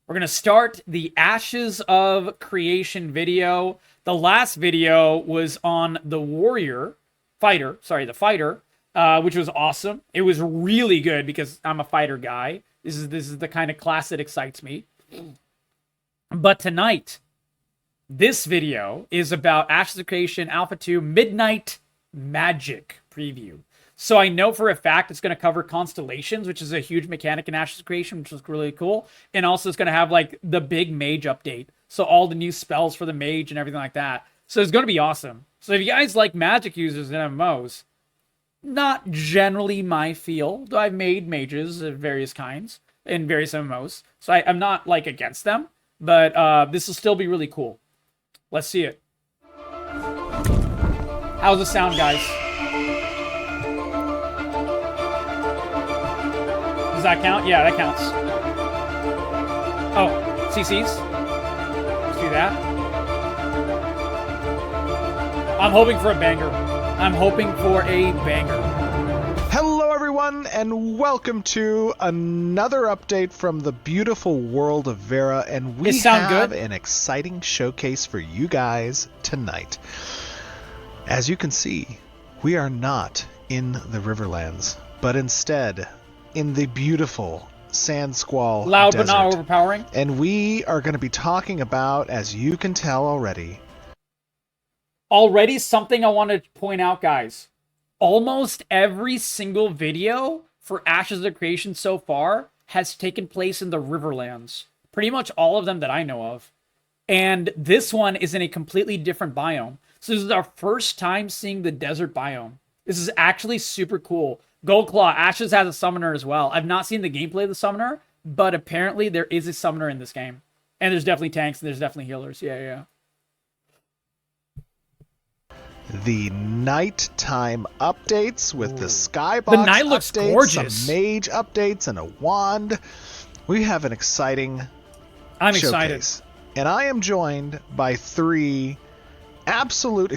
We're going to start the Ashes of Creation video. The last video was on the fighter, which was awesome. It was really good because I'm a fighter guy. This is the kind of class that excites me. But tonight, this video is about Ashes of Creation Alpha 2 Midnight Magic preview. So I know for a fact it's going to cover constellations, which is a huge mechanic in Ashes of Creation, which is really cool. And also it's going to have like the big mage update. So all the new spells for the mage and everything like that. So it's going to be awesome. So if you guys like magic users in MMOs, not generally my field. I've made mages of various kinds in various MMOs. So I'm not like against them, but this will still be really cool. Let's see it. How's the sound, guys? Does that count? Yeah, that counts. Oh, CCs. Let's do that. I'm hoping for a banger. Hello, everyone, and welcome to another update from the beautiful world of Vera, and we have an exciting showcase for you guys tonight. As you can see, we are not in the Riverlands, but instead in the beautiful Sand Squall Loud desert. but not overpowering. And we are going to be talking about, as you can tell already, something I want to point out, guys. Almost every single video for Ashes of Creation so far has taken place in the Riverlands. Pretty much all of them that I know of. And this one is in a completely different biome. So this is our first time seeing the desert biome. This is actually super cool. Goldclaw, Ashes has a summoner as well. I've not seen the gameplay of the summoner, but apparently there is a summoner in this game. And there's definitely tanks and there's definitely healers. Yeah. The nighttime updates with the Skybox the night looks updates, gorgeous. Some mage updates, and a wand. We have an exciting showcase. Excited. And I am joined by four absolute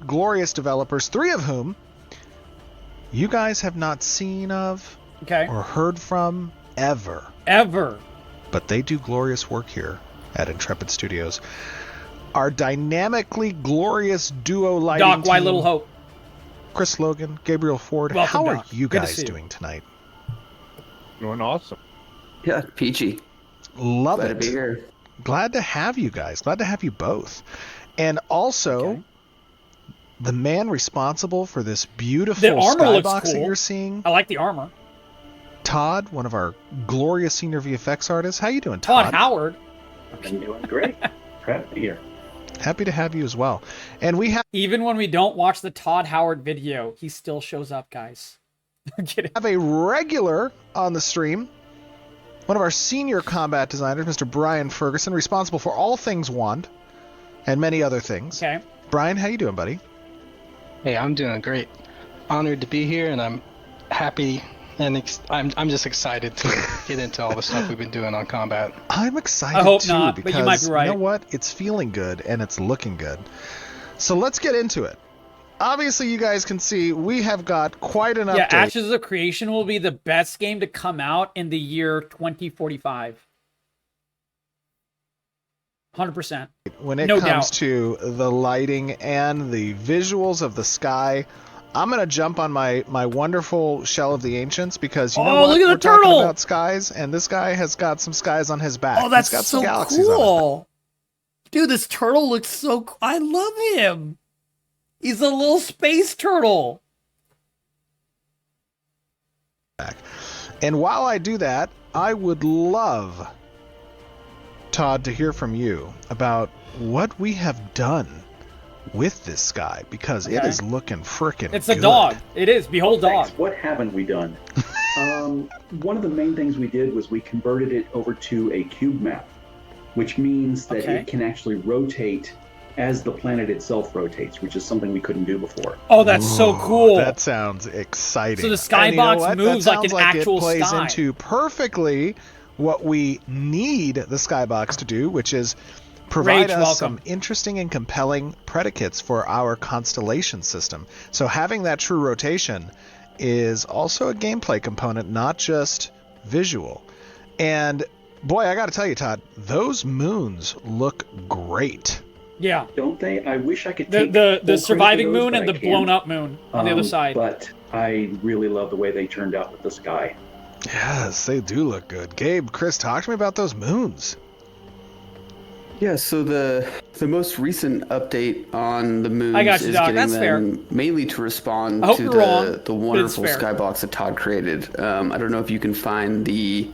glorious developers, three of whom you guys have not seen of or heard from ever. But they do glorious work here at Intrepid Studios. Our dynamically glorious duo lighting Doc, why team, Little Hope? Chris Logan, Gabriel Ford. Welcome, how Doc. are you Good to guys see you. doing tonight? Doing awesome. Yeah, peachy. Love Glad it. to be here. Glad to have you guys. Glad to have you both. And also, the man responsible for this beautiful The armor looks Skybox cool. that you're seeing, I like the armor. Todd, one of our glorious senior VFX artists. How you doing, Todd? Todd Howard. I'm doing great. Proud to be here. Happy to have you as well. And we Even when we don't watch the Todd Howard video, he still shows up, guys. I'm kidding. have a regular on the stream, one of our senior combat designers, Mr. Brian Ferguson, responsible for all things wand and many other things. Okay. Brian, how you doing, buddy? Hey, I'm doing great. Honored to be here, and I'm happy, and I'm just excited to get into all the stuff we've been doing on combat. I'm excited I hope too, not, because but you might be right. you know what? It's feeling good and it's looking good. So let's get into it. Obviously, you guys can see we have got quite an Yeah, update. Ashes of Creation will be the best game to come out in the year 2045. 100%. When it No comes doubt. to the lighting and the visuals of the sky, I'm going to jump on my wonderful Shell of the Ancients, because you know what? look at the We're talking turtle! about skies, and this guy has got some skies on his back. Oh, that's He's got some so galaxies on his back. cool. Dude, this turtle looks so cool. I love him. He's a little space turtle. And while I do that, I would love, Todd, to hear from you about what we have done with this sky, because it is looking frickin' It's a good. dog. It is. Behold, dog. Thanks. What haven't we done? One of the main things we did was we converted it over to a cube map, which means that it can actually rotate as the planet itself rotates, which is something we couldn't do before. Oh, that's so cool. That sounds exciting. So the And you know Skybox what? moves That like an sounds actual it plays sky. into perfectly what we need the Skybox to do, which is provide Rage, us welcome. some interesting and compelling predicates for our constellation system. So having that true rotation is also a gameplay component, not just visual. And Boy, I got to tell you, Todd, those moons look great. Yeah. Don't they? I wish I could The take the full surviving credit for those, moon but and I the can't. blown up moon on the other side. But I really love the way they turned out with the sky. Yes, they do look good. Gabe, Chris, talk to me about those moons. Yeah, so the most recent update on the moons I got you, is Doc. getting That's them fair. mainly to respond I hope to you're wrong, the but wonderful it's fair. Skybox that Todd created. I don't know if you can find the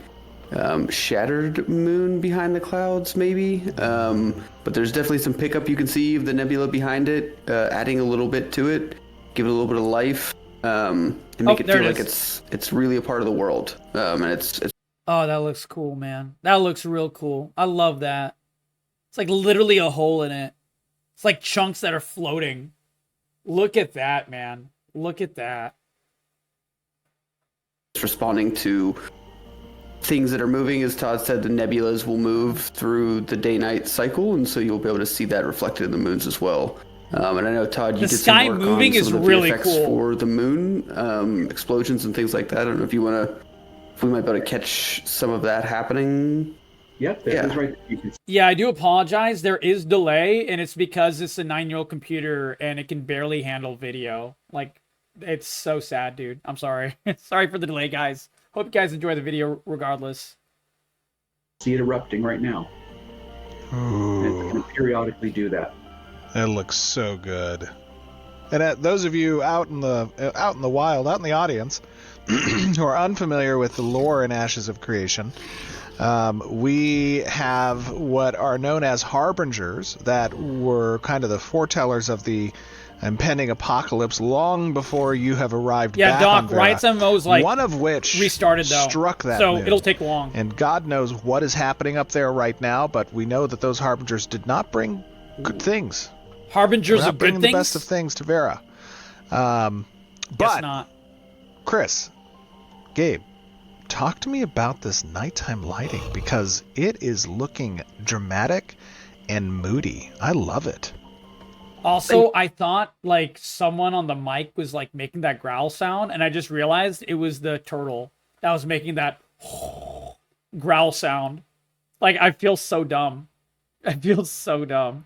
shattered moon behind the clouds, maybe, but there's definitely some pickup you can see of the nebula behind it, adding a little bit to it, give it a little bit of life, and make it feel like it's really a part of the world. And it's Oh, that looks cool, man. That looks real cool. I love that. It's like literally a hole in it. It's like chunks that are floating. Look at that, man. Look at that. responding to things that are moving. As Todd said, the nebulas will move through the day-night cycle, and so you'll be able to see that reflected in the moons as well. And I know, Todd, you The did sky some work moving on is some of the really VFX cool. for the moon, explosions and things like that. I don't know if you want to, if we might be able to catch some of that happening. Yep, that is right. You can Yeah, I do apologize. There is delay, and it's because it's a 9-year-old computer and it can barely handle video. Like, it's so sad, dude. I'm sorry. Sorry for the delay, guys. Hope you guys enjoy the video regardless. see it erupting right now. And it's going to periodically do that. It looks so good. And those of you out in the wild, out in the audience, who are unfamiliar with the lore in Ashes of Creation, we have what are known as harbingers that were kind of the foretellers of the impending apocalypse long before you have arrived back on Doc, Vera. Rights MMO's like one of which restarted though, struck that so moon. it'll take long. And God knows what is happening up there right now, but we know that those harbingers did not bring good things. Harbingers We're not of bringing good the things. best of things to Vera. Guess But not. Chris, Gabe, talk to me about this nighttime lighting, because it is looking dramatic and moody. I love it. Also, I thought like someone on the mic was like making that growl sound, and I just realized it was the turtle that was making that growl sound. Like, I feel so dumb. I feel so dumb.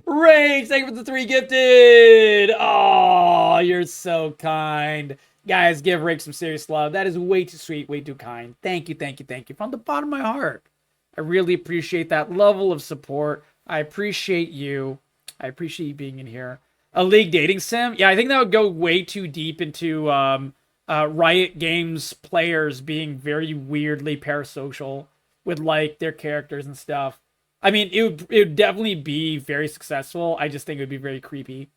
Rage, thank you for the 3 gifted. Oh, you're so kind. Guys, give Rage some serious love. That is way too sweet, way too kind. Thank you, thank you, thank you. From the bottom of my heart. I really appreciate that level of support. I appreciate you. I appreciate you being in here. A League dating sim? Yeah, I think that would go way too deep into Riot Games players being very weirdly parasocial with like their characters and stuff. I mean, it would definitely be very successful. I just think it would be very creepy.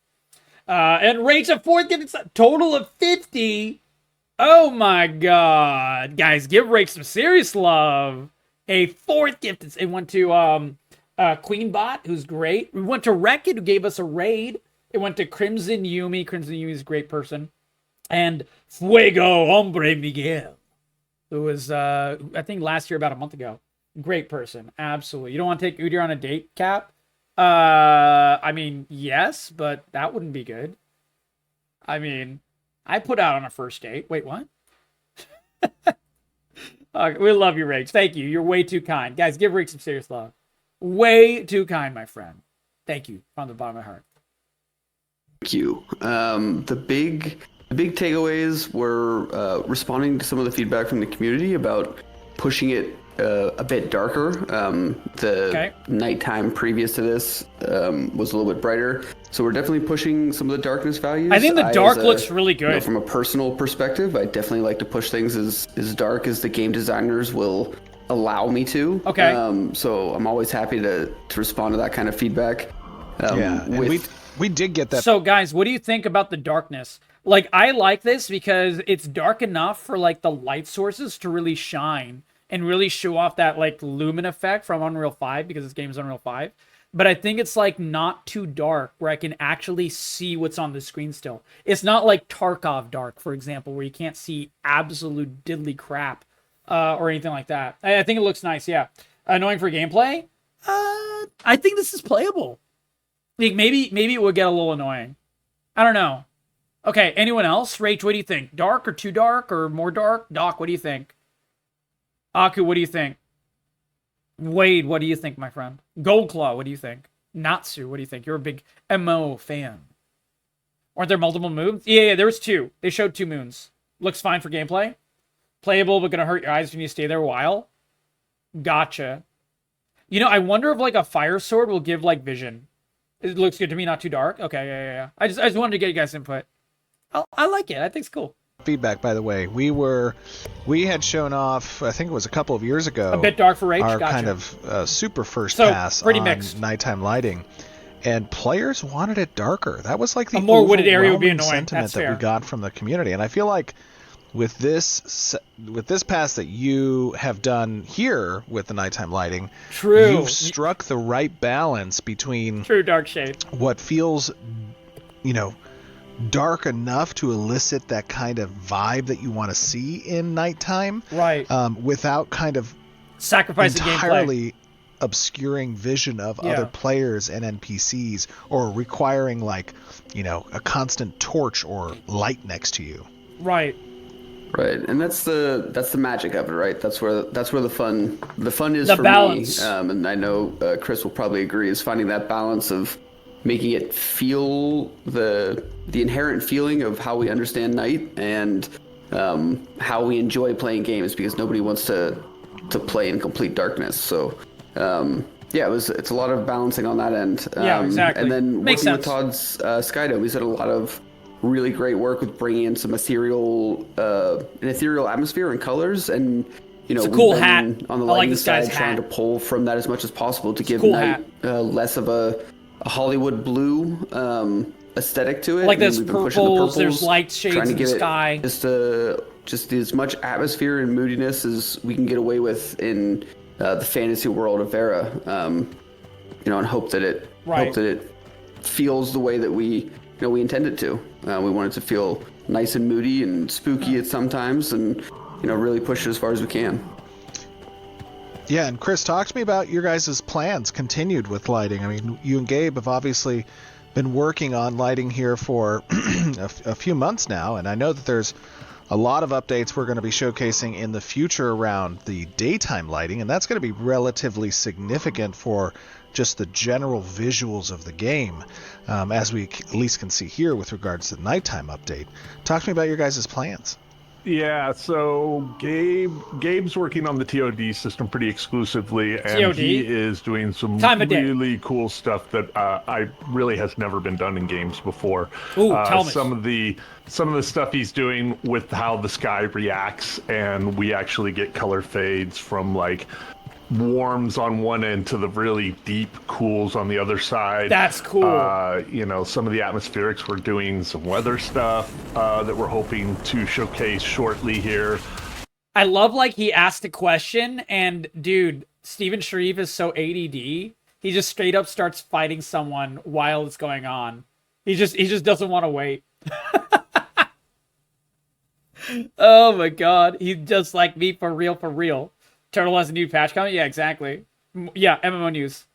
And Rage a 4th gift, it's a total of 50. Oh my god. Guys, give Rage some serious love. A 4th gift. It went to Queenbot, who's great. We went to Wreckit, who gave us a raid. It went to Crimson Yumi. Crimson Yumi is a great person. And Fuego Hombre Miguel, who was, I think, last year, about a month ago. Great person. Absolutely. You don't want to take Udyr on a date, Cap? I mean, yes, but that wouldn't be good. I mean, I put out on a first date. Wait, what? We love you, Rage. Thank you. You're way too kind. Guys, give Rage some serious love. Way too kind, my friend. Thank you from the bottom of my heart. Thank you. The big takeaways were responding to some of the feedback from the community about pushing it a bit darker. The nighttime previous to this was a little bit brighter, so we're definitely pushing some of the darkness values. I think the dark looks really good. You know, from a personal perspective, I definitely like to push things as dark as the game designers will allow me to. Okay. So I'm always happy to respond to that kind of feedback. Yeah, and we did get that. So, guys, what do you think about the darkness? Like, I like this because it's dark enough for like the light sources to really shine and really show off that like lumen effect from Unreal 5, because this game is Unreal 5. But I think it's like not too dark where I can actually see what's on the screen still. It's not like Tarkov dark, for example, where you can't see absolute diddly crap or anything like that. I think it looks nice, yeah. Annoying for gameplay? I think this is playable. Like, maybe it would get a little annoying. I don't know. Okay, anyone else? Rach, what do you think? Dark or too dark or more dark? Doc, what do you think? Aku, what do you think? Wade, what do you think, my friend? Goldclaw, what do you think? Natsu, what do you think? You're a big MMO fan. Aren't there multiple moons? Yeah, there was 2. They showed 2 moons. Looks fine for gameplay. Playable, but gonna hurt your eyes when you stay there a while. Gotcha. You know, I wonder if like a fire sword will give like vision. It looks good to me, not too dark. Okay, yeah. I just wanted to get you guys' input. I like it. I think it's cool. Feedback, by the way. We had shown off, I think it was a couple of years ago, a bit dark for Rage. Our gotcha. kind of super first pass pretty on mixed. nighttime lighting, and players wanted it darker. That was like the a more wooded area would be overwhelming annoying. sentiment That's that fair. we got from the community, and I feel like with this pass that you have done here with the nighttime lighting, True. You've struck the right balance between true dark shade. What feels, dark enough to elicit that kind of vibe that you want to see in nighttime, right? Without kind of sacrificing entirely gameplay. Obscuring vision of other players and NPCs, or requiring like, a constant torch or light next to you. Right. Right, and that's the magic of it, right? That's where the fun is the for balance. me. And I know Chris will probably agree, is finding that balance of making it feel the inherent feeling of how we understand night and how we enjoy playing games, because nobody wants to play in complete darkness. So it's a lot of balancing on that end. Exactly. And then Makes working sense. with Todd's Skydome, he's done a lot of really great work with bringing in some an ethereal atmosphere and colors, and it's a cool hat on the lighting side trying to pull from that as much as possible to give night less of a Hollywood blue aesthetic to it. Like there's purples, there's light shades in the sky. Just as much atmosphere and moodiness as we can get away with in the fantasy world of Vera, and hope that it feels the way that we intend it to. We want it to feel nice and moody and spooky at sometimes, and really push it as far as we can. Yeah, and Chris, talk to me about your guys' plans continued with lighting. I mean, you and Gabe have obviously been working on lighting here for a few months now, and I know that there's a lot of updates we're going to be showcasing in the future around the daytime lighting, and that's going to be relatively significant for just the general visuals of the game, as we at least can see here with regards to the nighttime update. Talk to me about your guys' plans. Yeah, so Gabe's working on the TOD system pretty exclusively, and he is doing some really cool stuff that I really has never been done in games before. Ooh, tell me. Some of the stuff he's doing with how the sky reacts, and we actually get color fades from like warms on one end to the really deep cools on the other side. That's cool. Some of the atmospherics, we're doing some weather stuff that we're hoping to showcase shortly here. I love like he asked a question, and dude, Steven Sharif is so ADD. He just straight up starts fighting someone while it's going on. He just doesn't want to wait. Oh my god, he's just like me for real. Turtle has a new patch coming? Yeah, exactly. Yeah, MMO news.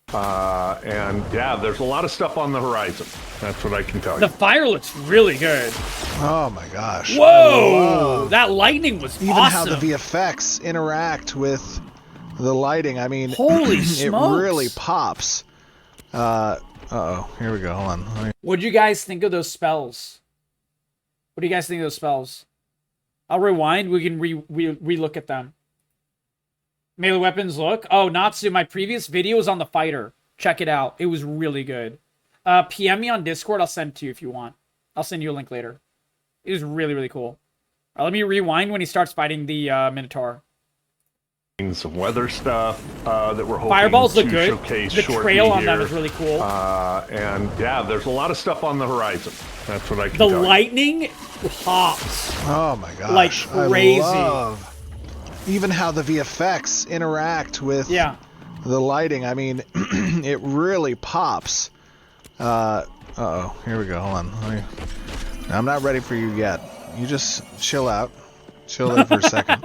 There's a lot of stuff on the horizon. That's what I can tell you. The fire looks really good. Oh my gosh. Whoa! That lightning was even awesome. How the VFX interact with the lighting. I mean, holy smokes. It really pops. Uh-oh. Here we go. Hold on. What do you guys think of those spells? What do you guys think of those spells? I'll rewind. We can re-look at them. Melee weapons look. Oh, Natsu, my previous video was on the fighter. Check it out. It was really good. PM me on Discord. I'll send it to you if you want. I'll send you a link later. It was really, really cool. All right, let me rewind when he starts fighting the Minotaur. Some weather stuff that we're hoping Fireballs look to good. showcase The shortly trail on here. them is really cool. There's a lot of stuff on the horizon. That's what I can tell you. The lightning pops. Oh my gosh. Like crazy. I love even how the VFX interact with the lighting. I mean, it really pops. Uh-oh. Here we go. Hold on. I'm not ready for you yet. You just chill out. Chill there for a second.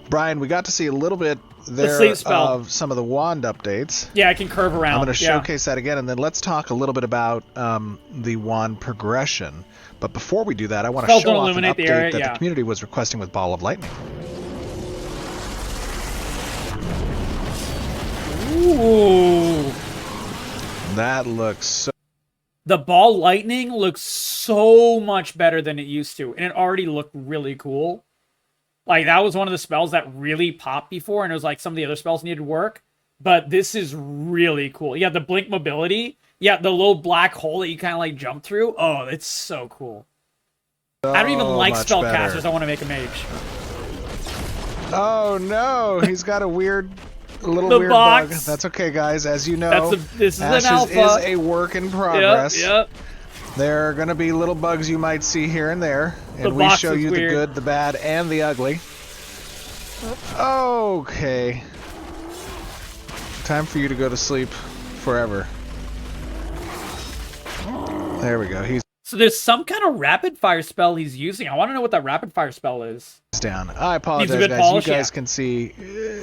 Brian, we got to see a little bit there of some of the wand updates. Yeah, I can curve around. I'm going to showcase that again, and then let's talk a little bit about the wand progression. But before we do that, I want to show off an update that the community was requesting with Ball of Lightning. That looks so... The ball lightning looks so much better than it used to, and it already looked really cool. Like, that was one of the spells that really popped before, and it was like some of the other spells needed work. But this is really cool. Yeah, the blink mobility. Yeah, the little black hole that you kind of like jump through. Oh, it's so cool. I don't even like spellcasters. I want to make a mage. Oh no, he's got a weird, little The weird box. bug. That's okay, guys. As you know, this is Ashes an alpha. is a work in progress. Yep. There are going to be little bugs you might see here and there, The and we box show is you weird. the good, the bad, and the ugly. Okay. Time for you to go to sleep forever. There we go. He's So there's some kind of rapid fire spell he's using. I want to know what that rapid fire spell is. down. I apologize, bit guys. polished, You guys yeah. can see.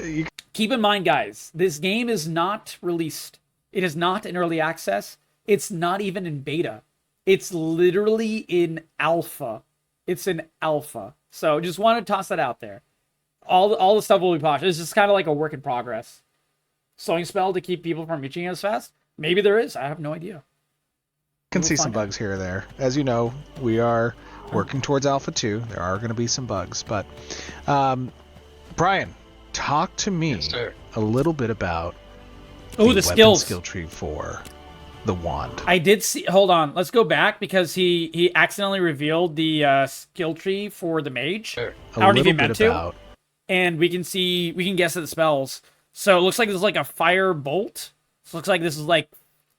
You Keep in mind, guys, this game is not released. It is not in early access. It's not even in beta. It's literally in alpha. It's in alpha. So just want to toss that out there. All the stuff will be polished. It's just kind of like a work in progress. Slowing spell to keep people from reaching as fast? Maybe there is. I have no idea. can We'll see some find out. bugs here or there. As you know, we are working towards Alpha 2. There are going to be some bugs. But, Brian, talk to me Yes, sir. a little bit about Oh, the weapon skills. skill tree for the wand. I did see. Hold on. Let's go back because he accidentally revealed the skill tree for the mage. Sure. A I don't little even bit meant to. about And we can guess at the spells. So it looks like this is like a fire bolt. So it looks like this is like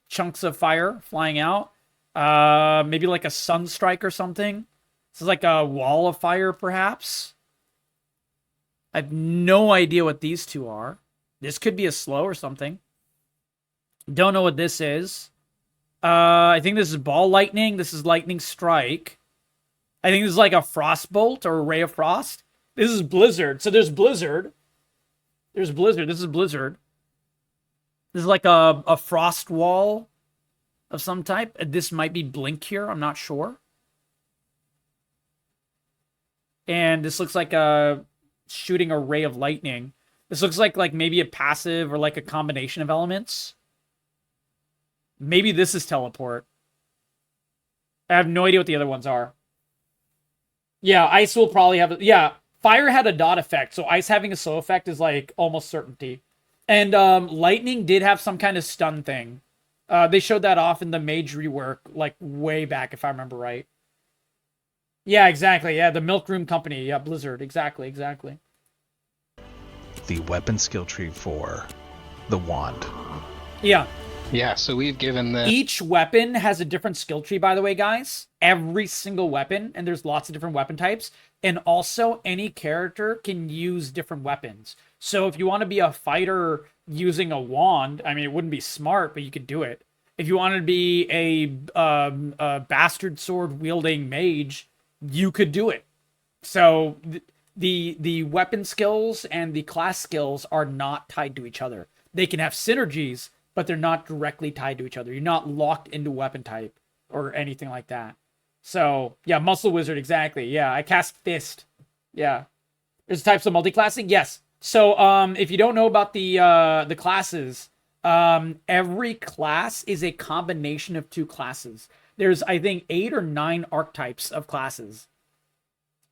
chunks of fire flying out. Maybe like a sunstrike or something. This is like a wall of fire, perhaps. I have no idea what these two are. This could be a slow or something. Don't know what this is. I think this is ball lightning. This is lightning strike. I think this is like a frost bolt or a ray of frost. This is blizzard. So there's blizzard. There's blizzard. This is blizzard. This is like a frost wall of some type. This might be blink here. I'm not sure. And this looks like shooting a ray of lightning. This looks like maybe a passive or like a combination of elements. Maybe this is teleport. I have no idea what the other ones are. Yeah, ice will probably have... Yeah, fire had a dot effect, so ice having a slow effect is like almost certainty. And lightning did have some kind of stun thing. They showed that off in the mage rework, like way back, if I remember right. Yeah, exactly. Yeah, the Milk Room Company. Yeah, Blizzard. Exactly. the weapon skill tree for the wand. Yeah. Yeah, so we've given the... Each weapon has a different skill tree, by the way, guys. Every single weapon, and there's lots of different weapon types. And also, any character can use different weapons. So if you want to be a fighter using a wand, I mean, it wouldn't be smart, but you could do it. If you wanted to be a bastard sword wielding mage, you could do it. So the weapon skills and the class skills are not tied to each other. They can have synergies, but they're not directly tied to each other. You're not locked into weapon type or anything like that. So, yeah, Muscle Wizard, exactly. Yeah, I cast Fist. Yeah. There's types of multiclassing? Yes. So, if you don't know about the classes, every class is a combination of two classes. There's, I think, 8 or 9 archetypes of classes.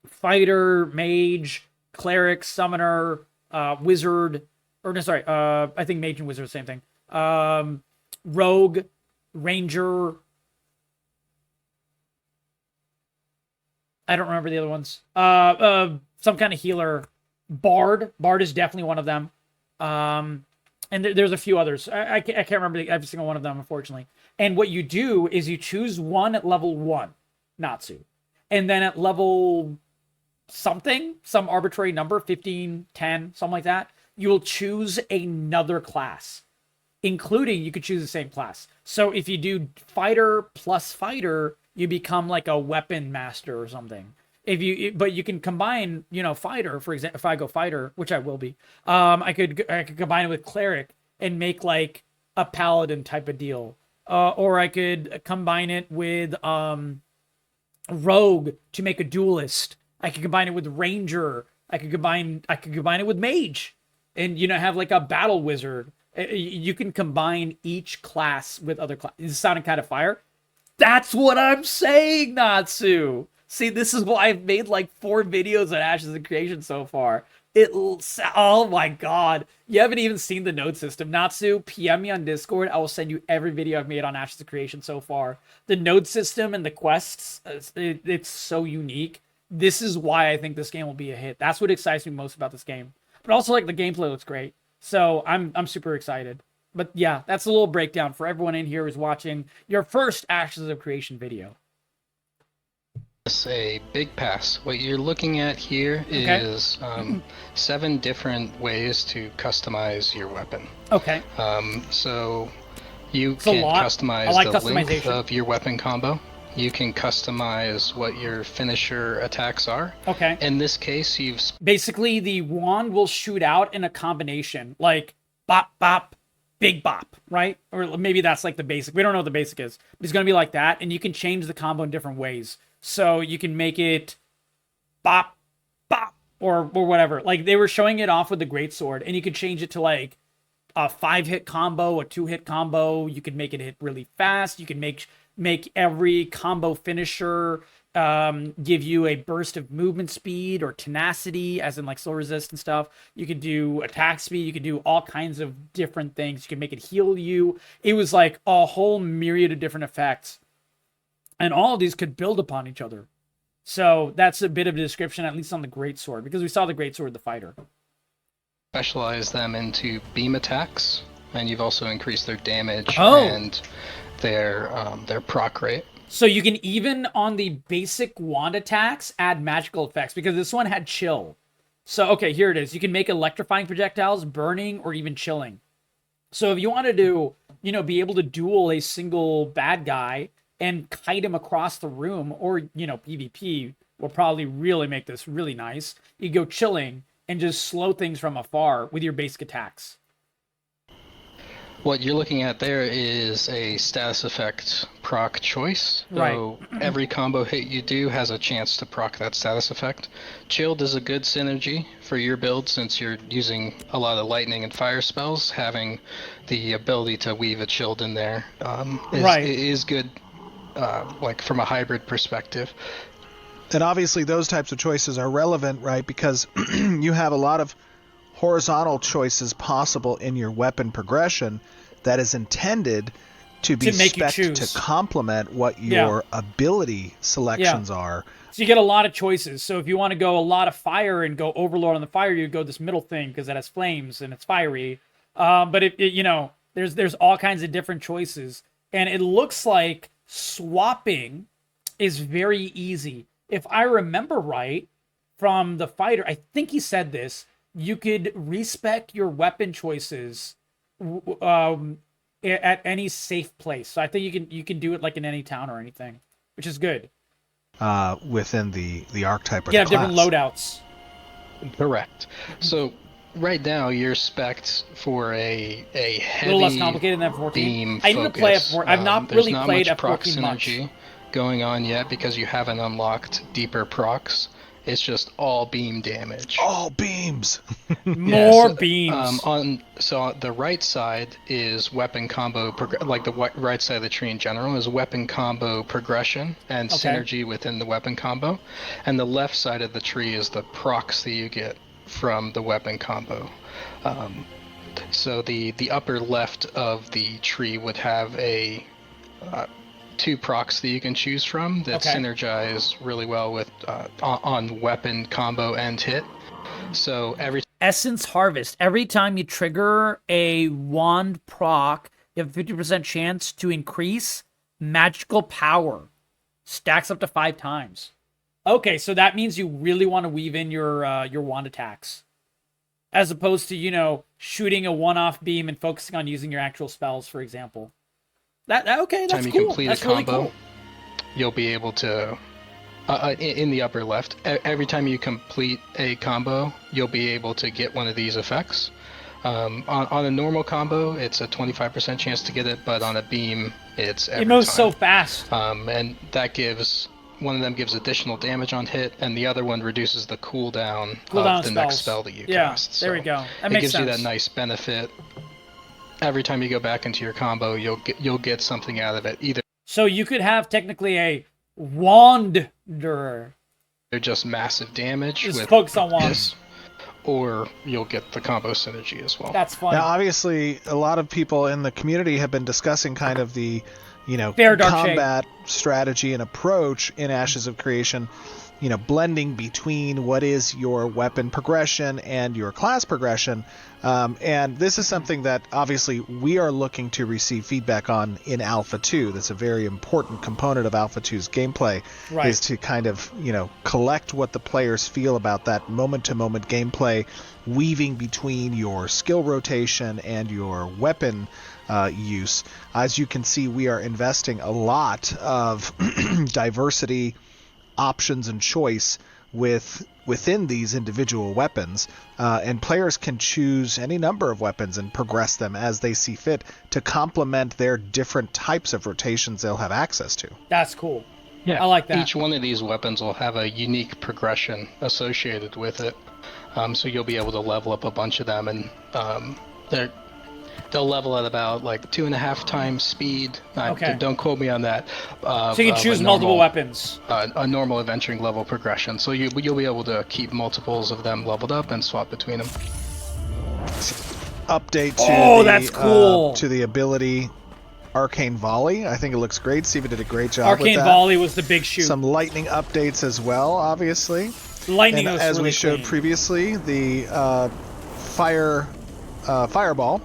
Fighter, Mage, Cleric, Summoner, Wizard, or no, sorry, I think Mage and Wizard are the same thing. Rogue, Ranger. I don't remember the other ones. Some kind of healer. Bard. Bard is definitely one of them. And there's a few others. I can't remember every single one of them, unfortunately. And what you do is you choose one at level 1, Natsu. And then at level something, some arbitrary number, 15, 10, something like that, you will choose another class. Including, you could choose the same class. So if you do fighter plus fighter, you become like a weapon master or something. But you can combine, fighter, for example, if I go fighter, which I will be, I could combine it with cleric and make like a paladin type of deal. Or I could combine it with rogue to make a duelist. I could combine it with ranger. I could combine it with mage and have like a battle wizard. You can combine each class with other classes. It's sounding kind of fire. That's what I'm saying, Natsu. See, this is why I've made like 4 videos on Ashes of Creation so far. Oh my god. You haven't even seen the node system. Natsu, PM me on Discord. I will send you every video I've made on Ashes of Creation so far. The node system and the quests, it's so unique. This is why I think this game will be a hit. That's what excites me most about this game. But also, like, the gameplay looks great. So I'm super excited. But yeah, that's a little breakdown for everyone in here who's watching your first Ashes of Creation video. It's a big pass. What you're looking at here is 7 different ways to customize your weapon. Okay. So you can customize the length of your weapon combo. You can customize what your finisher attacks are. Okay. In this case, basically the wand will shoot out in a combination, like bop, bop, big bop, right? Or maybe that's like the basic. We don't know what the basic is. But it's going to be like that, and you can change the combo in different ways. So you can make it bop, bop, or whatever. Like, they were showing it off with the greatsword, and you could change it to like a 5-hit combo, a 2-hit combo. You could make it hit really fast. You can make every combo finisher give you a burst of movement speed or tenacity, as in like slow resist and stuff. You can do attack speed. You can do all kinds of different things. You can make it heal you. It was like a whole myriad of different effects. And all of these could build upon each other. So that's a bit of a description, at least on the greatsword, because we saw the greatsword, the fighter. Specialize them into beam attacks, and you've also increased their damage and their proc rate. So you can even, on the basic wand attacks, add magical effects, because this one had chill. So, okay, here it is. You can make electrifying projectiles, burning, or even chilling. So if you wanted to, be able to duel a single bad guy and kite him across the room, or, PvP will probably really make this really nice. You go chilling and just slow things from afar with your basic attacks. What you're looking at there is a status effect proc choice. Right. So every combo hit you do has a chance to proc that status effect. Chilled is a good synergy for your build, since you're using a lot of lightning and fire spells. Having the ability to weave a chilled in there is good, like from a hybrid perspective. And obviously those types of choices are relevant, right? Because you have a lot of horizontal choices possible in your weapon progression that is intended to be spec'd to complement what your ability selections are. So you get a lot of choices. So if you want to go a lot of fire and go overlord on the fire, you go this middle thing because it has flames and it's fiery. But there's all kinds of different choices, and it looks like swapping is very easy. If I remember right from the fighter, I think he said this. You could respec your weapon choices at any safe place. So I think you can do it like in any town or anything, which is good. Within the archetype or the class. Different loadouts. Correct. So right now you're spec'd for a heavy, a little less complicated than F14. beam I need to play F14. I've not really played F14 much. There's not much proc synergy going on yet because you haven't unlocked deeper procs. It's just all beam damage. All beams. More beams. On the right side is weapon combo, like the right side of the tree in general is weapon combo progression and synergy within the weapon combo, and the left side of the tree is the procs that you get from the weapon combo. So the upper left of the tree would have a 2 procs that you can choose from that synergize really well with on weapon combo and hit. So Essence Harvest. Every time you trigger a wand proc, you have a 50% chance to increase magical power. Stacks up to 5 times. Okay, so that means you really want to weave in your wand attacks, as opposed to shooting a one-off beam and focusing on using your actual spells, for example. That's time you cool. complete That's a combo, really cool. You'll be able to, in the upper left, every time you complete a combo, you'll be able to get one of these effects. On a normal combo, it's a 25% chance to get it, but on a beam, it's every time. It moves so fast. And that one of them gives additional damage on hit, and the other one reduces the cooldown of the next spell that you cast. There we go. That makes sense. It gives you that nice benefit. every time you go back into your combo, you'll get something out of it. Either So you could have technically a wanderer. they're just massive damage Just with focus on wands. this, or you'll get the combo synergy as well. That's fun. Now, obviously, a lot of people in the community have been discussing kind of the, Fair dark combat strategy and approach in Ashes of Creation, blending between what is your weapon progression and your class progression. And this is something that obviously we are looking to receive feedback on in Alpha 2. That's a very important component of Alpha 2's gameplay, Right. is to kind of, collect what the players feel about that moment-to-moment gameplay, weaving between your skill rotation and your weapon use. As you can see, we are investing a lot of diversity, options, and choice within these individual weapons, and players can choose any number of weapons and progress them as they see fit to complement their different types of rotations they'll have access to. That's cool. Yeah, I like that. Each one of these weapons will have a unique progression associated with it, so you'll be able to level up a bunch of them, and they'll level at about like 2.5 times speed. Okay. Don't quote me on that. So you can choose multiple weapons. A normal adventuring level progression. So you'll be able to keep multiples of them leveled up and swap between them. Update to that's cool. To the ability Arcane Volley. I think it looks great. Steven did a great job with Arcane that. Volley was the big shoot. Some lightning updates as well, obviously. Lightning And was as really we showed clean. previously, the fireball.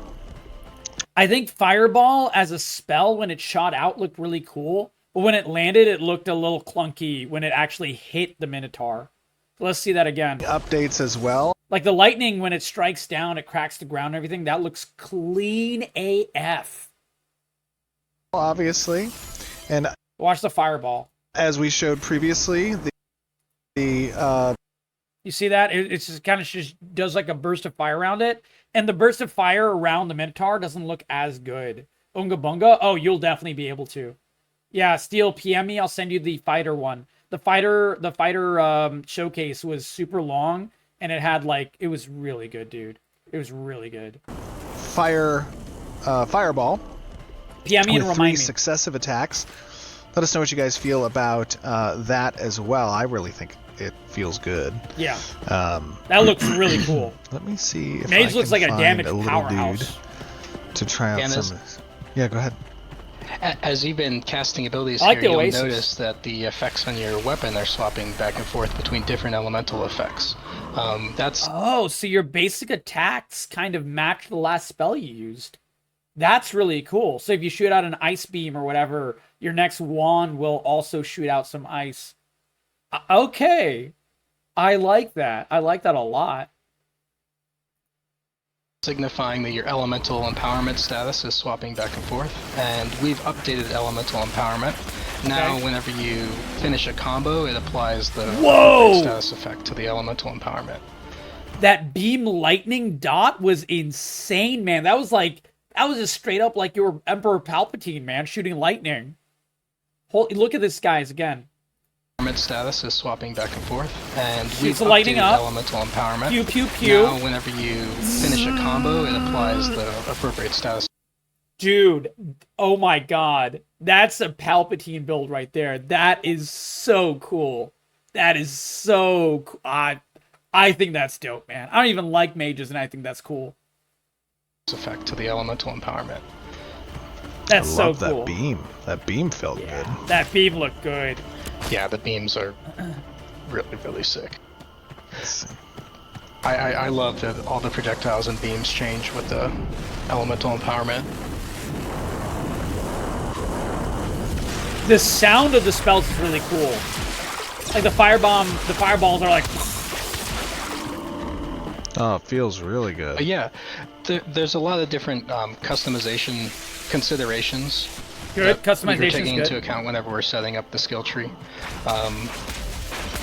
I think Fireball as a spell when it shot out looked really cool, but when it landed, it looked a little clunky when it actually hit the Minotaur. Let's see that again. Updates as well. Like the lightning, when it strikes down, it cracks the ground and everything. That looks clean AF. Obviously. And Watch the Fireball. as we showed previously, You see that? It's just kind of just does like a burst of fire around it. And the burst of fire around the Minotaur doesn't look as good. Unga Bunga? Oh, you'll definitely be able to. Yeah, Steel, PM me. I'll send you the fighter one. The fighter showcase was super long, and it had like, it was really good, dude. It was really good. fireball. PM me and with remind 3 me. successive attacks. Let us know what you guys feel about that as well. I really think it feels good. Yeah. That looks really cool. Let me see if Mage I looks can like a find damage a little powerhouse. dude to try out And some as- of this. Yeah, go ahead. As you've been casting abilities I like here, the you'll Oasis. notice that the effects on your weapon are swapping back and forth between different elemental effects. That's Oh, so your basic attacks kind of match the last spell you used. That's really cool. So if you shoot out an ice beam or whatever, your next wand will also shoot out some ice. Okay. I like that. I like that a lot. signifying that your elemental empowerment status is swapping back and forth, and we've updated elemental empowerment. Now, Okay. whenever you finish a combo, it applies the Whoa! upgrade status effect to the elemental empowerment. That beam lightning dot was insane, man. That was just straight up like you were Emperor Palpatine, man, shooting lightning. Look at this, guys, again. Empowerment status is swapping back and forth, and Shoots we've the lightning updated up. elemental empowerment. Pew, pew, pew. Now, whenever you finish a combo, it applies the appropriate status. Dude, oh my god. That's a Palpatine build right there. That is so cool. That is so cool. I think that's dope, man. I don't even like mages, and I think that's cool. Effect to the elemental empowerment. That's I so love cool. that beam. That beam felt good. That beam looked good. Yeah, the beams are really, really sick. Let's see. I love that all the projectiles and beams change with the elemental empowerment. The sound of the spells is really cool. Like the fireballs are like, Oh, it feels really good. Yeah, there's a lot of different customization considerations. good. We're Customization taking is into good. account whenever we're setting up the skill tree.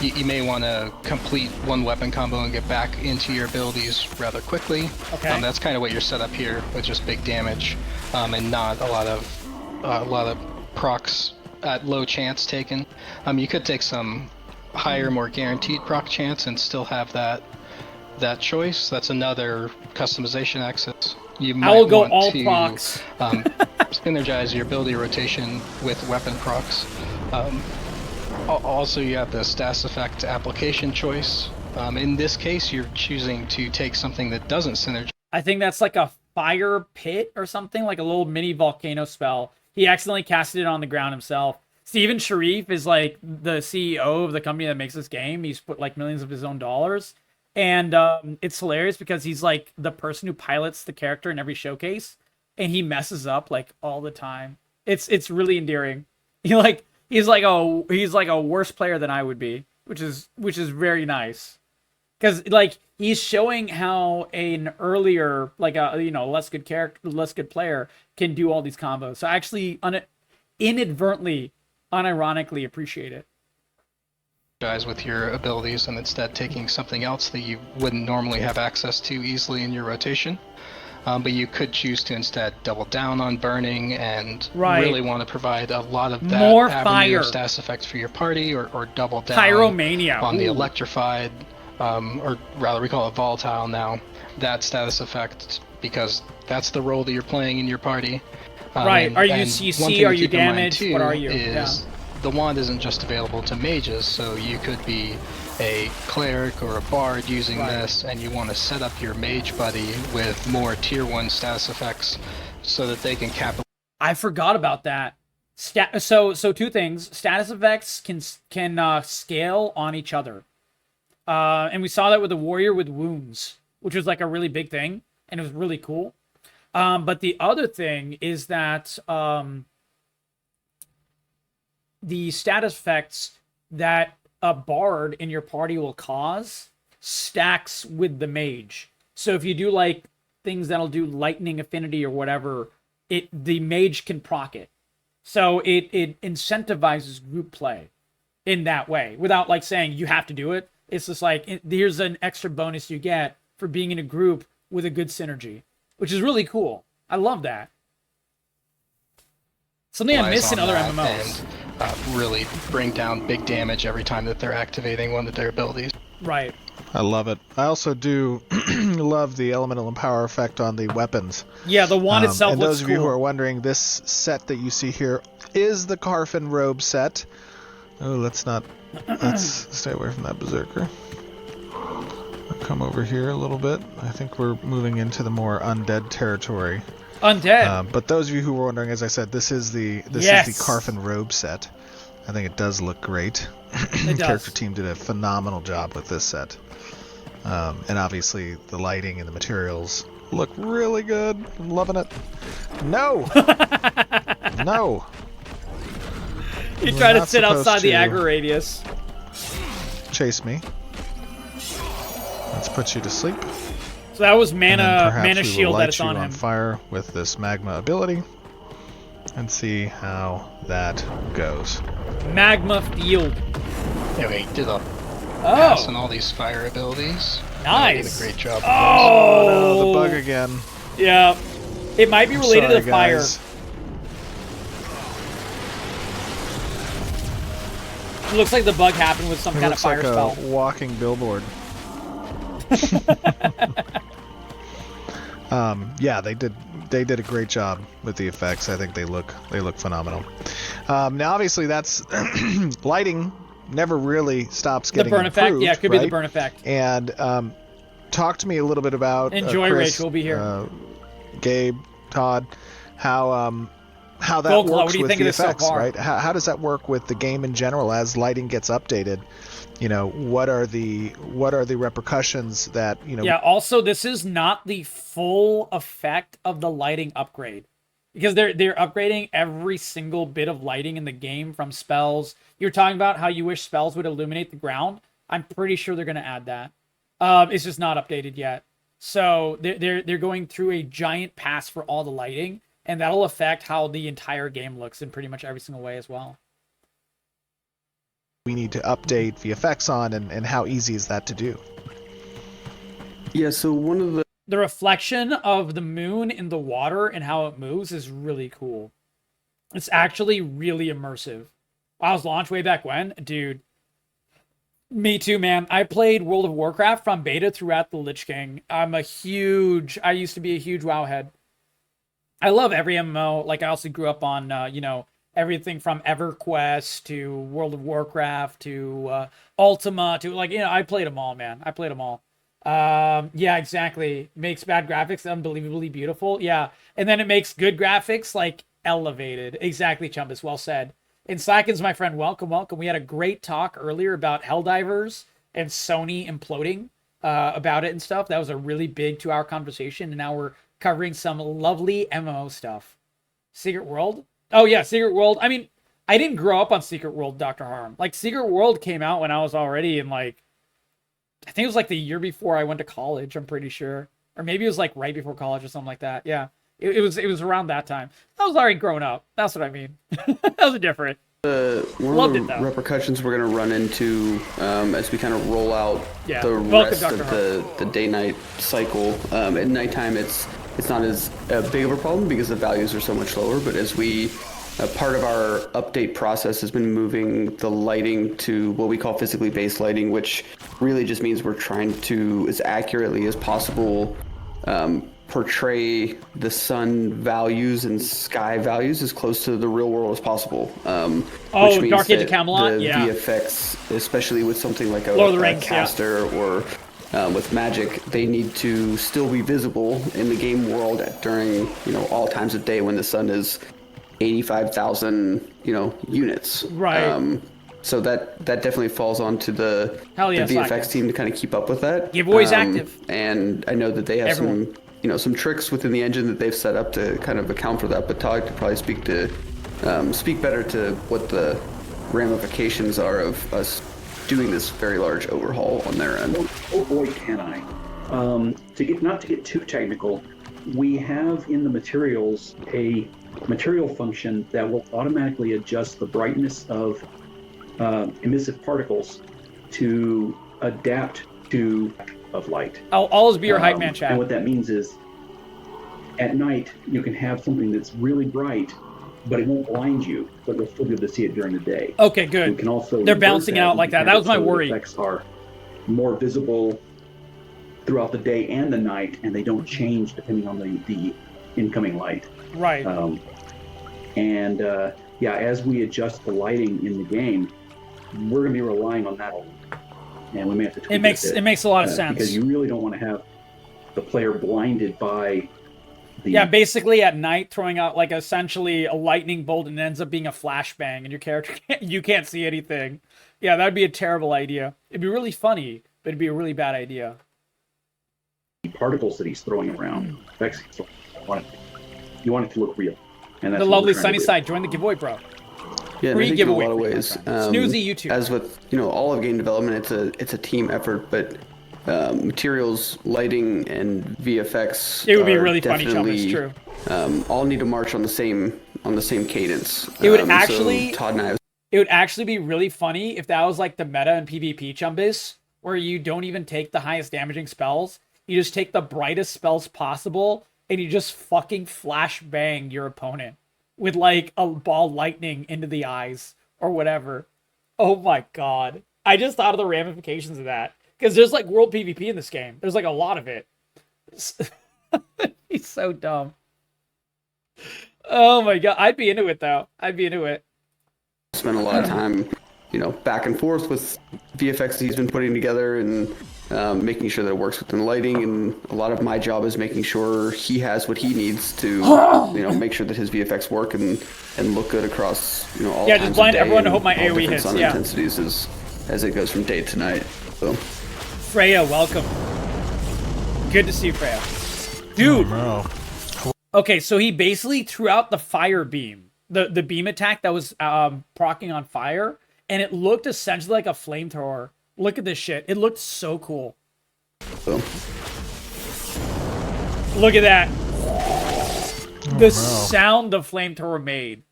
You may want to complete one weapon combo and get back into your abilities rather quickly. Okay. That's kind of what you're set up here with just big damage, and not a lot of procs at low chance taken. You could take some higher, more guaranteed proc chance and still have that choice. That's another customization access you I might will go want all to procs. synergize your ability rotation with weapon procs. Also, you have the status effect application choice. In this case, you're choosing to take something that doesn't synergize. I think that's like a fire pit or something, like a little mini volcano spell. He accidentally casted it on the ground himself. Steven Sharif is like the CEO of the company that makes this game. He's put like millions of his own dollars. And it's hilarious because he's like the person who pilots the character in every showcase, and he messes up like all the time. It's really endearing. He's like a worse player than I would be, which is very nice. Because like he's showing how an earlier like a less good character, less good player can do all these combos. So I actually inadvertently, unironically appreciate it. With your abilities and instead taking something else that you wouldn't normally have access to easily in your rotation. But you could choose to instead double down on burning and really want to provide a lot of that more avenue fire of status effects for your party, or double down Pyromania on the electrified, or rather we call it volatile now, that status effect, because that's the role that you're playing in your party. Right. Are you CC? Are you damaged? What are you? The wand isn't just available to mages, so you could be a cleric or a bard using this, and you want to set up your mage buddy with more tier 1 status effects so that they can capitalize. I forgot about that. So two things. Status effects can scale on each other. And we saw that with the warrior with wounds, which was like a really big thing, and it was really cool. But the other thing is that the status effects that a bard in your party will cause stacks with the mage. So if you do like things that'll do lightning affinity or whatever, the mage can proc it. So it incentivizes group play in that way without like saying you have to do it. It's just like here's an extra bonus you get for being in a group with a good synergy, which is really cool. I love that. Something I miss in other MMOs. And really bring down big damage every time that they're activating one of their abilities. Right. I love it. I also do love the elemental and power effect on the weapons. Yeah, the wand itself and looks those of you who are wondering, this set that you see here is the Carfin robe set. Oh, let's stay away from that berserker. I'll come over here a little bit. I think we're moving into the more undead territory. Undead. But those of you who were wondering, as I said, this is the Carfin robe set. I think it does look great. The character team did a phenomenal job with this set. And obviously the lighting and the materials look really good. I'm loving it. No! No! You try to sit outside the aggro radius. Chase me. Let's put you to sleep. So that was mana shield that it's on him. On fire with this magma ability, and see how that goes. Magma field. Anyway, did a pass on all these fire abilities. Nice. Did a great job. Oh no, the bug again. Yeah, it might be related to fire. Guys. It looks like the bug happened with some kind of fire spell. A walking billboard. Yeah, they did a great job with the effects. I think they look phenomenal. Now obviously that's lighting never really stops getting the burn improved, effect. Yeah, it could be the burn effect. And talk to me a little bit about Enjoy Chris, Rach will be here. Gabe, Todd, how that Gold Claw, works what do you with think the of this so effects, far? right? How does that work with the game in general as lighting gets updated? You know, what are the repercussions that, you know? Yeah, also this is not the full effect of the lighting upgrade. Because they're upgrading every single bit of lighting in the game from spells. You're talking about how you wish spells would illuminate the ground. I'm pretty sure they're going to add that. It's just not updated yet. So they're going through a giant pass for all the lighting, and that'll affect how the entire game looks in pretty much every single way as well. We need to update the effects on, and how easy is that to do? Yeah, so one of the reflection of the moon in the water and how it moves is really cool. It's actually really immersive. WoW's launch way back when, dude, Me too, man. I played World of Warcraft from beta throughout the Lich King. I used to be a huge WoW head. I love every MMO. Like, I also grew up on, everything from EverQuest to World of Warcraft to Ultima to, I played them all, man. I played them all. Yeah, exactly. Makes bad graphics unbelievably beautiful. Yeah. And then it makes good graphics, elevated. Exactly, Chumbus. Well said. And Sykins, my friend, welcome. We had a great talk earlier about Helldivers and Sony imploding about it and stuff. That was a really big 2-hour conversation. And now we're covering some lovely MMO stuff. Secret World? Oh, yeah, Secret World. I mean, I didn't grow up on Secret World, Dr. Harm. Secret World came out when I was already in, I think it was, the year before I went to college, I'm pretty sure. Or maybe it was, right before college or something like that. Yeah. It was around that time. I was already grown up. That's what I mean. That was different. One of the repercussions we're going to run into as we kind of roll out the rest of the day-night cycle. At nighttime, it's not as big of a problem because the values are so much lower. But as part of our update process has been moving the lighting to what we call physically based lighting, which really just means we're trying to, as accurately as possible, portray the sun values and sky values as close to the real world as possible. Which means Dark Age of Camelot, the VFX, especially with something like a caster or with magic, they need to still be visible in the game world during all times of day when the sun is 85,000 units. Right. So that definitely falls onto the VFX team to kind of keep up with that. Giveaways active. And I know that they have some tricks within the engine that they've set up to kind of account for that. But Todd could probably speak better to what the ramifications are of us doing this very large overhaul on their end. Oh boy, can I! Not to get too technical, we have in the materials a material function that will automatically adjust the brightness of emissive particles to adapt to of light. I'll always be your hype man, chat. And what that means is, at night you can have something that's really bright, but it won't blind you, but you'll still be able to see it during the day. Okay, good. You can also they're balancing out like that. That was my worry. The effects are more visible throughout the day and the night, and they don't change depending on the incoming light. Right. As we adjust the lighting in the game, we're going to be relying on that a lot. And we may have to tweak it makes a lot of sense. Because you really don't want to have the player blinded by the... Yeah, basically at night throwing out essentially a lightning bolt and it ends up being a flashbang and your character you can't see anything. Yeah, that'd be a terrible idea. It'd be really funny, but it'd be a really bad idea. The particles that he's throwing around, you want it to look real. And that's the lovely sunny side. Join the giveaway, bro. Yeah, free I think giveaway. In a lot of ways, Snoozy YouTube. As with all of game development, it's a team effort, but materials, lighting, and VFX. It would be really funny, Chum. It's true. All need to march on the same cadence. It would actually. So Todd and I. It would actually be really funny if that was the meta in PvP, Chumbus, where you don't even take the highest damaging spells. You just take the brightest spells possible, and you just fucking flashbang your opponent with a ball lightning into the eyes or whatever. Oh my god. I just thought of the ramifications of that. Because there's world PvP in this game. There's a lot of it. He's so dumb. Oh my god. I'd be into it though. I'd be into it. Spent a lot of time, back and forth with VFX that he's been putting together and making sure that it works within the lighting, and a lot of my job is making sure he has what he needs to, make sure that his VFX work and look good across, all times just blind of day everyone to hope my all AoE hits. Sun intensities as it goes from day to night. So, Freya, welcome. Good to see you, Freya. Dude. Oh, okay, so he basically threw out the fire beam, the beam attack that was proccing on fire, and it looked essentially like a flamethrower. Look at this shit. It looked so cool. Look at that. The sound the flamethrower made.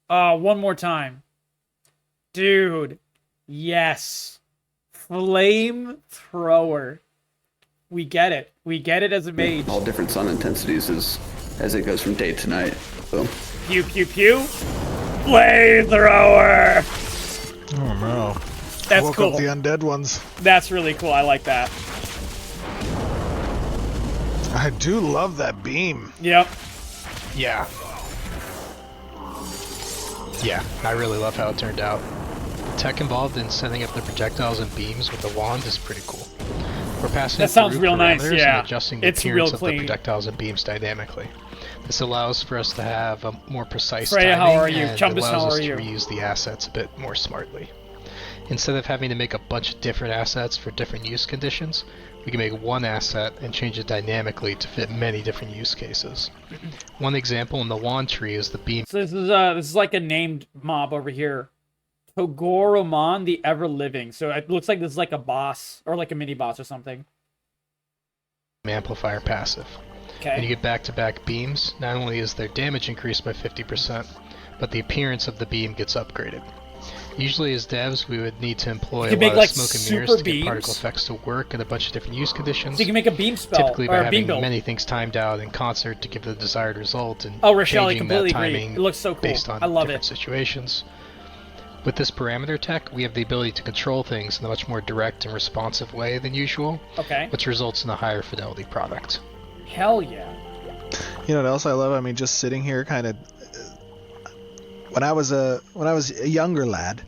One more time. Dude. Yes. Flamethrower. We get it. We get it as a mage. All different sun intensities as it goes from day to night. So. Pew, pew, pew. Flamethrower. Oh no. That's Woke cool. up the undead ones. That's really cool. I like that. I do love that beam. Yep. Yeah. Yeah, I really love how it turned out. The tech involved in setting up the projectiles and beams with the wand is pretty cool. We're passing That sounds through real nice, parameters yeah. and adjusting the It's real appearance of the clean. projectiles and beams dynamically. This allows for us to have a more precise Freya, timing, how are you? and Chumpus, allows how us are to you? reuse the assets a bit more smartly. Instead of having to make a bunch of different assets for different use conditions, we can make one asset and change it dynamically to fit many different use cases. One example in the wand tree is the beam So this is like a named mob over here. Togoromon the Ever Living. So it looks like this is like a boss or like a mini boss or something. amplifier passive. When you Okay. get back-to-back beams, not only is their damage increased by 50%, but the appearance of the beam gets upgraded. Usually as devs, we would need to employ You a can lot make, like, of smoke and mirrors super to get particle beams. effects to work in a bunch of different use conditions. So you can make a beam spell Typically or by a beam having build. many things timed out in concert to give the desired result and Oh, Rochelle, I changing that completely agree. timing It looks so cool. based on I love different it. situations. With this parameter tech, we have the ability to control things in a much more direct and responsive way than usual, Okay. which results in a higher fidelity product. Hell yeah. You know what else I love? I mean, just sitting here, kind of. When I was a younger lad,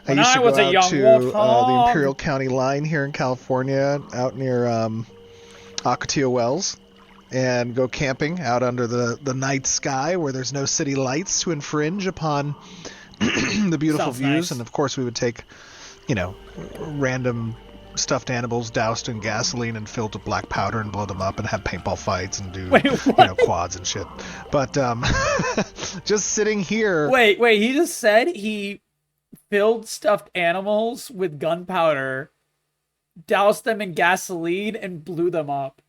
When I used I to go was a out young to the warthog. Imperial County line here in California, out near Ocotillo Wells, and go camping out under the night sky where there's no city lights to infringe upon the beautiful Sounds views. nice. And of course, we would take, random stuffed animals doused in gasoline and filled with black powder and blow them up and have paintball fights and do Wait, what? quads and shit. But just sitting here. Wait, he just said he filled stuffed animals with gunpowder, doused them in gasoline, and blew them up.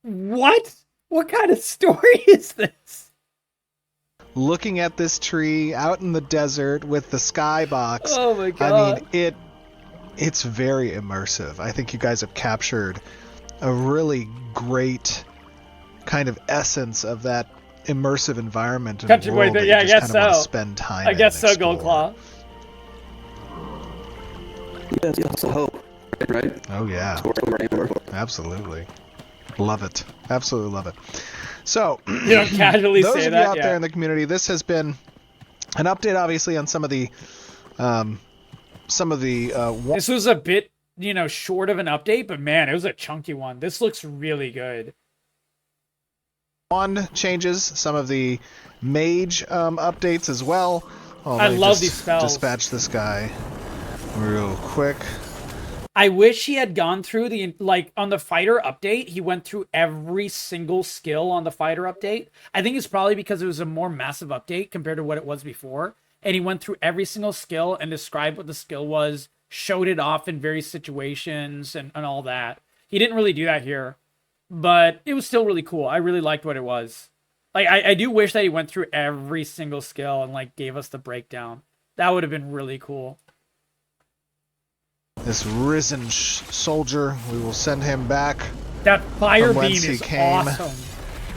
What? What kind of story is this? Looking at this tree out in the desert with the Skybox. Oh my god. I mean, it's very immersive. I think you guys have captured a really great kind of essence of that immersive environment and Country boy, world that yeah, I you just guess kind of want to so. spend time I in guess and so, Gold explore. Claw. Yes, also hope, right? Oh yeah, absolutely. Love it. Absolutely love it. So, You don't casually those say of that, you out yeah. there in the community, this has been an update, obviously, on some of the This was a bit, short of an update, but man, it was a chunky one. This looks really good. wand changes, some of the mage updates as well. Oh, I let me love just these spells. Dispatch this guy real quick. I wish he had gone through on the fighter update, he went through every single skill on the fighter update. I think it's probably because it was a more massive update compared to what it was before. And he went through every single skill and described what the skill was, showed it off in various situations and all that. He didn't really do that here, but it was still really cool. I really liked what it was. I do wish that he went through every single skill and gave us the breakdown. That would have been really cool. This risen soldier, we will send him back. That fire From beam whence he is came. awesome.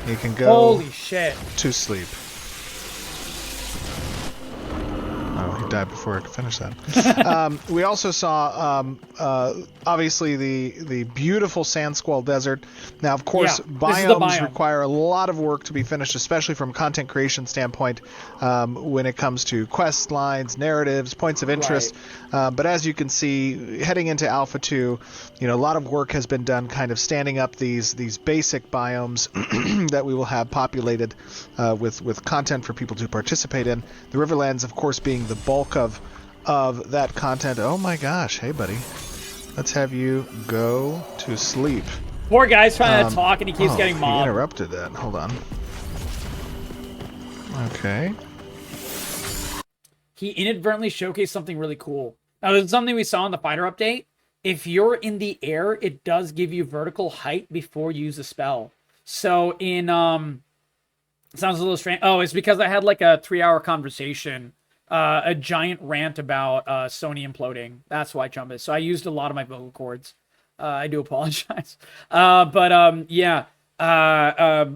He can go Holy shit. to sleep. Oh, he died before I could finish that. We also saw, obviously, the beautiful Sand Squall Desert. Now, of course, Yeah, this is the biomes biome. require a lot of work to be finished, especially from a content creation standpoint, when it comes to quest lines, narratives, points of interest. But as you can see, heading into Alpha 2, a lot of work has been done kind of standing up these basic biomes that we will have populated with content for people to participate in. The Riverlands, of course, being the bulk of that content. Oh my gosh, hey buddy, let's have you go to sleep. Poor guy's trying to talk and he keeps Oh, getting he mobbed. interrupted that. Hold on. Okay. He inadvertently showcased something really cool. Now, there's something we saw in the fighter update. If you're in the air, it does give you vertical height before you use a spell. So in it sounds a little strange. Oh, it's because I had a 3-hour conversation, a giant rant about Sony imploding. That's why, Chumbus. So I used a lot of my vocal cords. I do apologize. Yeah.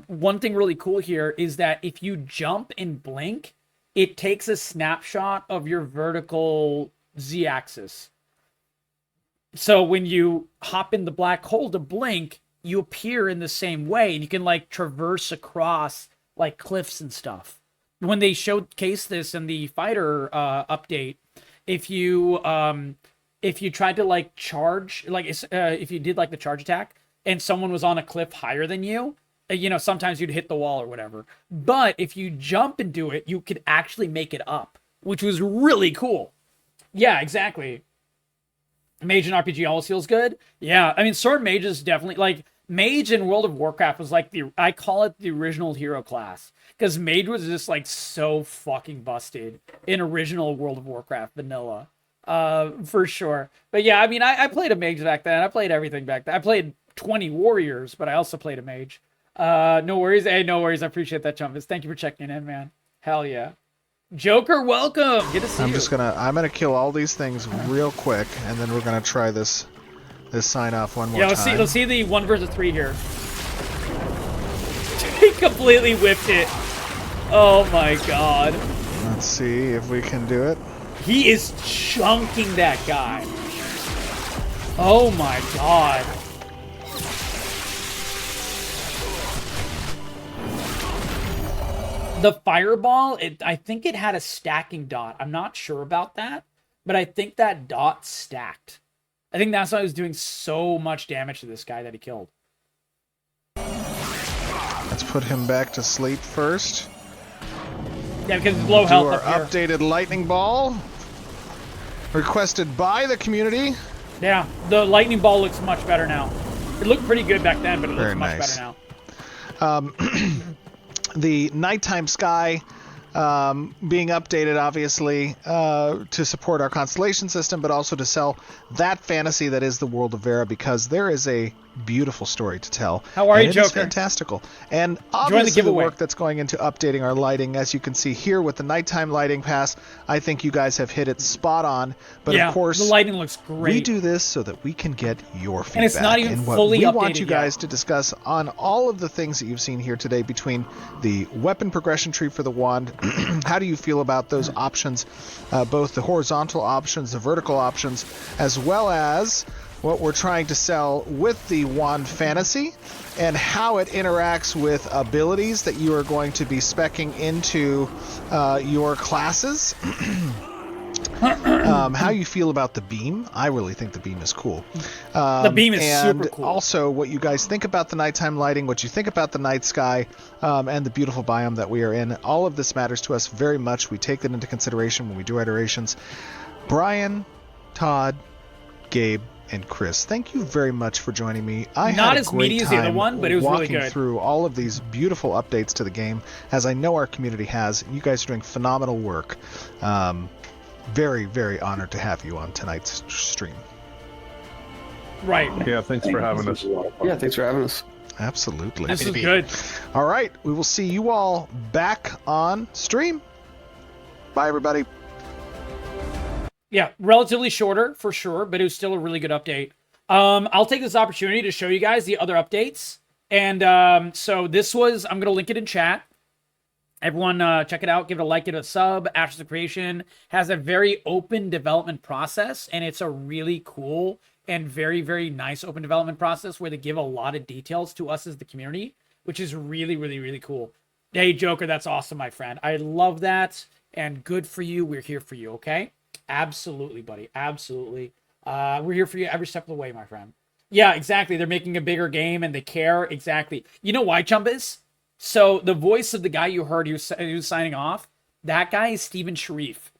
One thing really cool here is that if you jump and blink, it takes a snapshot of your vertical Z-axis. So when you hop in the black hole to blink, you appear in the same way, and you can like traverse across like cliffs and stuff. When they showcased this in the fighter update, if you tried to like charge, like if you did like the charge attack and someone was on a cliff higher than you, sometimes you'd hit the wall or whatever. But if you jump and do it, you could actually make it up, which was really cool. Yeah, exactly. Mage and RPG always feels good. Yeah, I mean, Sword Mage is definitely, like, Mage in World of Warcraft was like I call it the original hero class. Because Mage was just, like, so fucking busted in original World of Warcraft vanilla. For sure. But yeah, I mean, I played a Mage back then. I played everything back then. I played 20 Warriors, but I also played a Mage. No worries. Hey, no worries. I appreciate that, Chumpus. Thank you for checking in, man. Hell yeah. Joker, welcome. Good to see you. I'm gonna kill all these things real quick, and then we're gonna try this sign off one more time. Yeah, let's see the 1 versus 3 here. He completely whipped it. Oh my god. Let's see if we can do it. He is chunking that guy. Oh my god. The fireball, I think it had a stacking dot. I'm not sure about that, but I think that dot stacked. I think that's why I was doing so much damage to this guy that he killed. Let's put him back to sleep first. Yeah, because it's low health our up here. Updated lightning ball, requested by the community. Yeah, the lightning ball looks much better now. It looked pretty good back then, but it looks Very much nice. better now. The nighttime sky being updated, obviously, to support our constellation system, but also to sell that fantasy that is the world of Vera, because there is a beautiful story to tell. How are you, It Joker? is fantastical. And obviously the work that's going into updating our lighting, as you can see here with the nighttime lighting pass, I think you guys have hit it spot on. But yeah, of course, the lighting looks great. we do this so that we can get your feedback. And it's not even what fully we updated want you guys yet. to discuss on all of the things that you've seen here today between the weapon progression tree for the wand. How do you feel about those options, both the horizontal options, the vertical options, as well as what we're trying to sell with the wand fantasy, and how it interacts with abilities that you are going to be speccing into your classes. How you feel about the beam? I really think the beam is cool. The beam is and super cool. Also, what you guys think about the nighttime lighting, what you think about the night sky, and the beautiful biome that we are in. All of this matters to us very much. We take that into consideration when we do iterations. Brian, Todd, Gabe, and Chris, thank you very much for joining me. I Not had a as great meaty as the other time one, but it was really walking good. through all of these beautiful updates to the game, as I know our community has. You guys are doing phenomenal work. Very, very honored to have you on tonight's stream. Right. Yeah, thanks for having us. Yeah, thanks for having us. Absolutely. This is good. All right, we will see you all back on stream. Bye, everybody. Yeah, relatively shorter for sure, but it was still a really good update. I'll take this opportunity to show you guys the other updates. And so this was, I'm going to link it in chat. Everyone check it out, give it a like, give it a sub. AshesOfCreation has a very open development process, and it's a really cool and very, very nice open development process where they give a lot of details to us as the community, which is really, really, really cool. Hey, Joker, that's awesome, my friend. I love that, and good for you. We're here for you, okay? Absolutely, buddy. Absolutely. We're here for you every step of the way, my friend. Yeah, exactly. They're making a bigger game, and they care. Exactly. You know why, Chumpus? So the voice of the guy you heard who was signing off, that guy is Steven Sharif.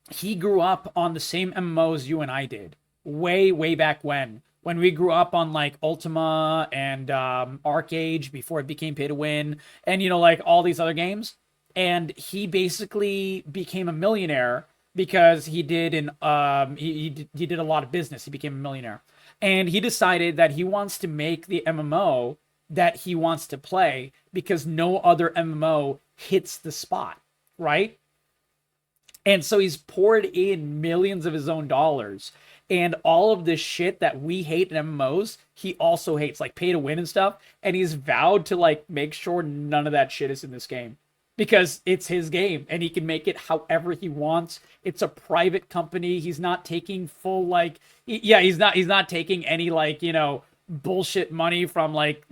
He grew up on the same MMOs you and I did. Way, way back when we grew up on like Ultima and Arcade before it became pay to win, and like all these other games. And he basically became a millionaire because he did he did a lot of business. He became a millionaire, and he decided that he wants to make the MMO that he wants to play because no other MMO hits the spot, right? And so he's poured in millions of his own dollars, and all of this shit that we hate in MMOs, he also hates, like pay to win and stuff. And he's vowed to like make sure none of that shit is in this game. because it's his game and he can make it however he wants. It's a private company. He's not taking full like he's not taking any like, bullshit money from like,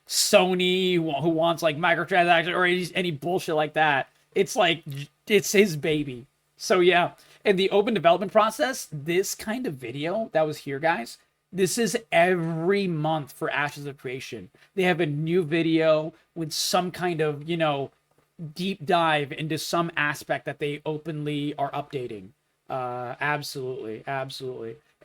Sony who wants like microtransactions or any bullshit like that. It's like it's his baby. So yeah, in the open development process, this kind of video that was here, guys, this is every month for Ashes of Creation. They have a new video with some kind of, deep dive into some aspect that they openly are updating. Absolutely.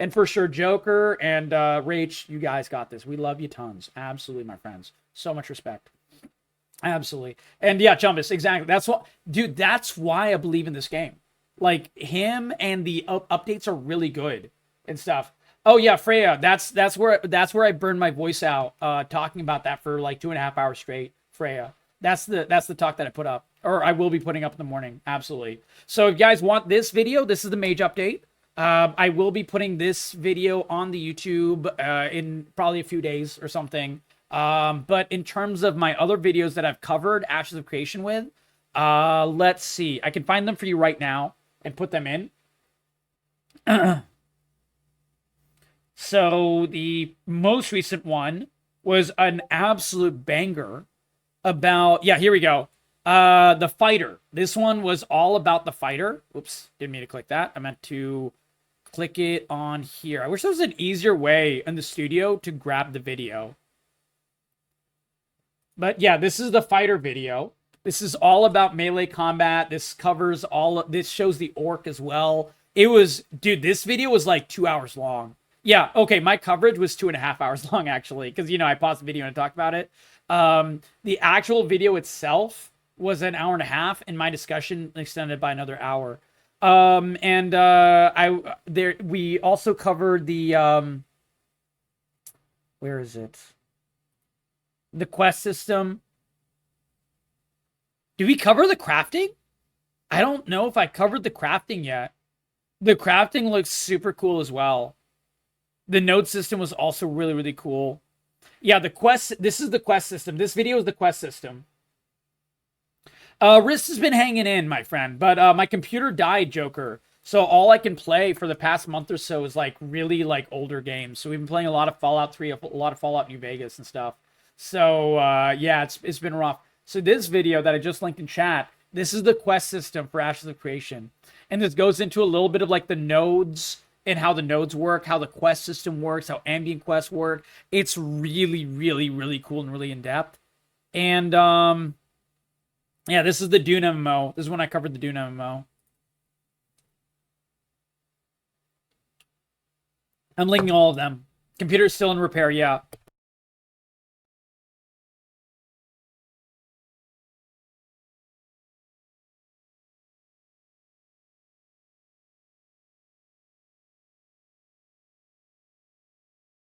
And for sure, Joker and Rach, you guys got this. We love you tons. Absolutely, my friends. So much respect. Absolutely. And yeah, Chumbus, exactly. That's why I believe in this game. Like, him and the updates are really good and stuff. Oh yeah, Freya, that's where I burned my voice out talking about that for like 2.5 hours straight. Freya. That's the talk that I put up, or I will be putting up in the morning. Absolutely. So if you guys want this video, this is the Mage update. I will be putting this video on the YouTube in probably a few days or something. But in terms of my other videos that I've covered Ashes of Creation with, let's see. I can find them for you right now and put them in. So the most recent one was an absolute banger about, yeah, here we go. The fighter. This one was all about the fighter. Oops, didn't mean to click that. I meant to click it on here. I wish there was an easier way in the studio to grab the video. But yeah, this is the fighter video. This is all about melee combat. This covers this shows the orc as well. Dude, this video was like 2 hours long. Yeah, okay, my coverage was 2.5 hours long, actually, because, I paused the video and talked about it. The actual video itself was an hour and a half, and my discussion extended by another hour. We also covered the, where is it? The quest system. Did we cover the crafting? I don't know if I covered the crafting yet. The crafting looks super cool as well. The node system was also really, really cool. Yeah, this is the quest system. This video is the quest system. Risk has been hanging in, my friend, but my computer died, Joker. So all I can play for the past month or so is like really like older games. So we've been playing a lot of Fallout 3, a lot of Fallout New Vegas and stuff. So yeah, it's been rough. So this video that I just linked in chat, this is the quest system for Ashes of Creation. And this goes into a little bit of like the nodes and how the nodes work, how the quest system works, how ambient quests work. It's really, really, really cool and really in-depth. And yeah, this is the Dune MMO. This is when I covered the Dune MMO. I'm linking all of them. Computer's still in repair, yeah.